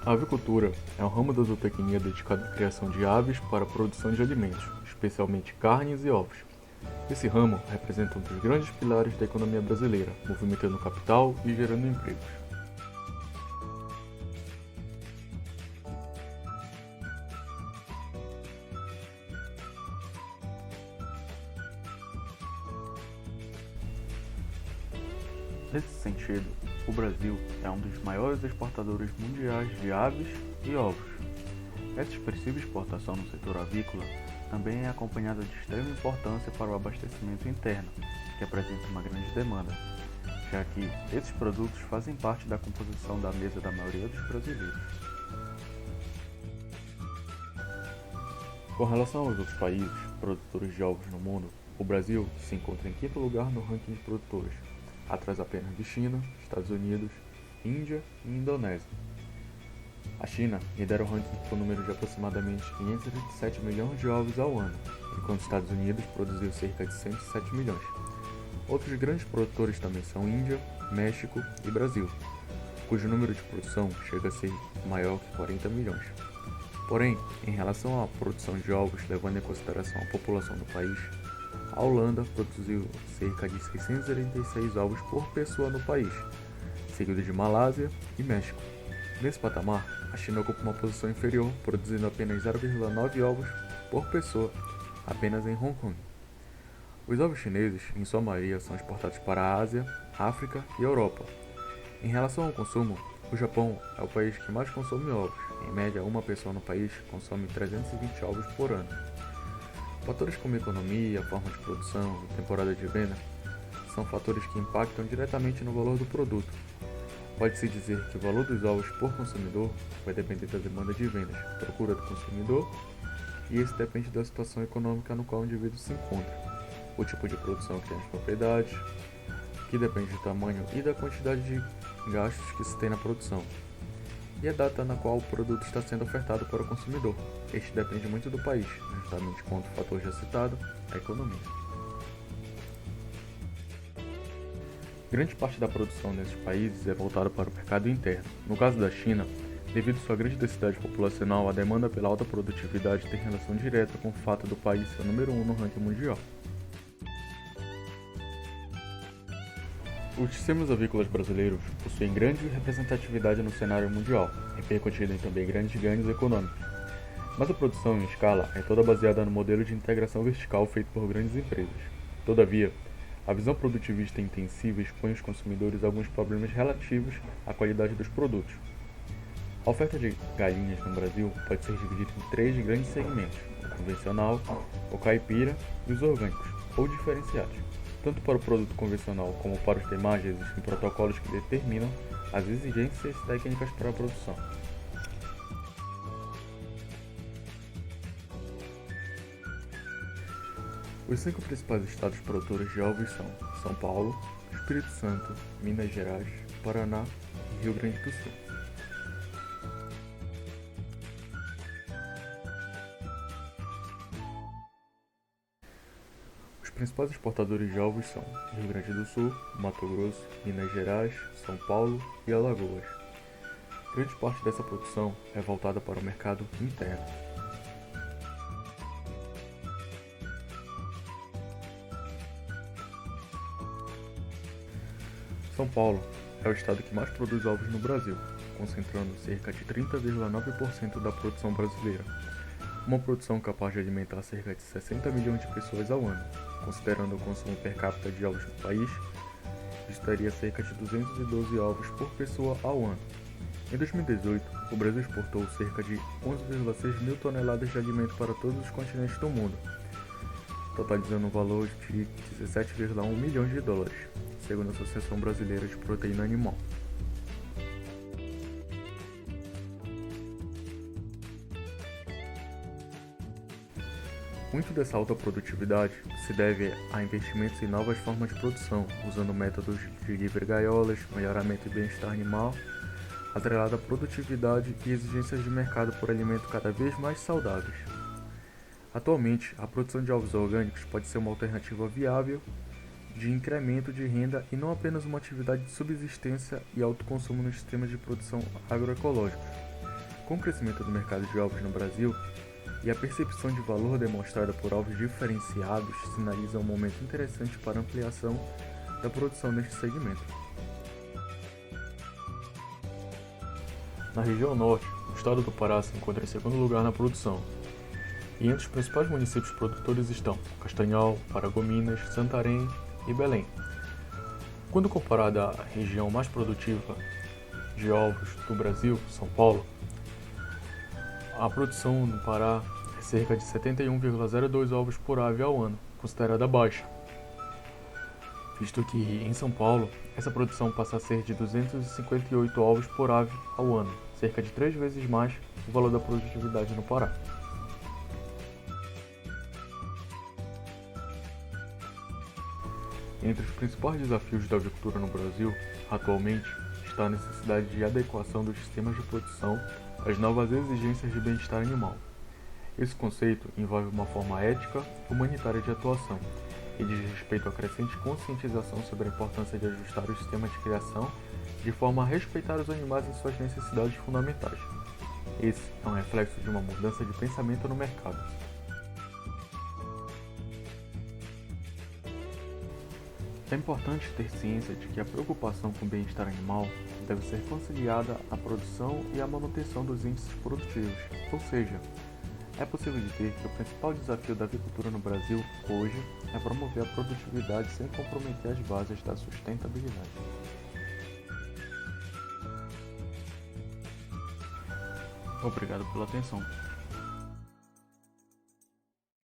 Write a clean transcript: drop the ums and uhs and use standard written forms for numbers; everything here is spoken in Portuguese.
A avicultura é um ramo da zootecnia dedicado à criação de aves para a produção de alimentos, especialmente carnes e ovos. Esse ramo representa um dos grandes pilares da economia brasileira, movimentando capital e gerando empregos. Nesse sentido, o Brasil é um dos maiores exportadores mundiais de aves e ovos. Essa expressiva exportação no setor avícola também é acompanhada de extrema importância para o abastecimento interno, que apresenta uma grande demanda, já que esses produtos fazem parte da composição da mesa da maioria dos brasileiros. Com relação aos outros países produtores de ovos no mundo, o Brasil se encontra em quinto lugar no ranking de produtores, atrás apenas de China, Estados Unidos, Índia e Indonésia. A China lidera o ranking com um número de aproximadamente 527 milhões de ovos ao ano, enquanto os Estados Unidos produziu cerca de 107 milhões. Outros grandes produtores também são Índia, México e Brasil, cujo número de produção chega a ser maior que 40 milhões. Porém, em relação à produção de ovos, levando em consideração a população do país, a Holanda produziu cerca de 686 ovos por pessoa no país, seguido de Malásia e México. Nesse patamar, a China ocupa uma posição inferior, produzindo apenas 0,9 ovos por pessoa, apenas em Hong Kong. Os ovos chineses, em sua maioria, são exportados para a Ásia, África e Europa. Em relação ao consumo, o Japão é o país que mais consome ovos. Em média, uma pessoa no país consome 320 ovos por ano. Fatores como economia, forma de produção e temporada de venda são fatores que impactam diretamente no valor do produto. Pode-se dizer que o valor dos ovos por consumidor vai depender da demanda de vendas, procura do consumidor, e isso depende da situação econômica no qual o indivíduo se encontra, o tipo de produção que tem as propriedades, que depende do tamanho e da quantidade de gastos que se tem na produção, e a data na qual o produto está sendo ofertado para o consumidor. Este depende muito do país, justamente quanto o fator já citado, a economia. Grande parte da produção nesses países é voltada para o mercado interno. No caso da China, devido à sua grande densidade populacional, a demanda pela alta produtividade tem relação direta com o fato do país ser o número 1 no ranking mundial. Os sistemas avícolas brasileiros possuem grande representatividade no cenário mundial, repercutindo em também grandes ganhos econômicos. Mas a produção em escala é toda baseada no modelo de integração vertical feito por grandes empresas. Todavia, a visão produtivista intensiva expõe os consumidores a alguns problemas relativos à qualidade dos produtos. A oferta de galinhas no Brasil pode ser dividida em 3 grandes segmentos: o convencional, o caipira e os orgânicos, ou diferenciados. Tanto para o produto convencional como para os demais, existem protocolos que determinam as exigências técnicas para a produção. Os 5 principais estados produtores de ovos são São Paulo, Espírito Santo, Minas Gerais, Paraná e Rio Grande do Sul. Os principais exportadores de ovos são Rio Grande do Sul, Mato Grosso, Minas Gerais, São Paulo e Alagoas. Grande parte dessa produção é voltada para o mercado interno. São Paulo é o estado que mais produz ovos no Brasil, concentrando cerca de 30,9% da produção brasileira, uma produção capaz de alimentar cerca de 60 milhões de pessoas ao ano. Considerando o consumo per capita de ovos no país, estaria cerca de 212 ovos por pessoa ao ano. Em 2018, o Brasil exportou cerca de 11,6 mil toneladas de alimento para todos os continentes do mundo, totalizando um valor de 17,1 milhões de dólares, segundo a Associação Brasileira de Proteína Animal. Muito dessa alta produtividade se deve a investimentos em novas formas de produção, usando métodos de livre gaiolas, melhoramento do bem-estar animal, atrelado à produtividade e exigências de mercado por alimentos cada vez mais saudáveis. Atualmente, a produção de ovos orgânicos pode ser uma alternativa viável de incremento de renda e não apenas uma atividade de subsistência e autoconsumo nos sistemas de produção agroecológicos. Com o crescimento do mercado de ovos no Brasil e a percepção de valor demonstrada por ovos diferenciados sinaliza um momento interessante para a ampliação da produção neste segmento. Na região norte, o estado do Pará se encontra em segundo lugar na produção, e entre os principais municípios produtores estão Castanhal, Paragominas, Santarém e Belém. Quando comparada à região mais produtiva de ovos do Brasil, São Paulo, a produção no Pará é cerca de 71,02 ovos por ave ao ano, considerada baixa, visto que em São Paulo essa produção passa a ser de 258 ovos por ave ao ano, cerca de 3 vezes mais o valor da produtividade no Pará. Entre os principais desafios da avicultura no Brasil, atualmente, está a necessidade de adequação dos sistemas de produção às novas exigências de bem-estar animal. Esse conceito envolve uma forma ética e humanitária de atuação e diz respeito à crescente conscientização sobre a importância de ajustar o sistema de criação de forma a respeitar os animais e suas necessidades fundamentais. Esse é um reflexo de uma mudança de pensamento no mercado. É importante ter ciência de que a preocupação com o bem-estar animal deve ser conciliada à produção e à manutenção dos índices produtivos, ou seja, é possível dizer que o principal desafio da avicultura no Brasil hoje é promover a produtividade sem comprometer as bases da sustentabilidade. Obrigado pela atenção.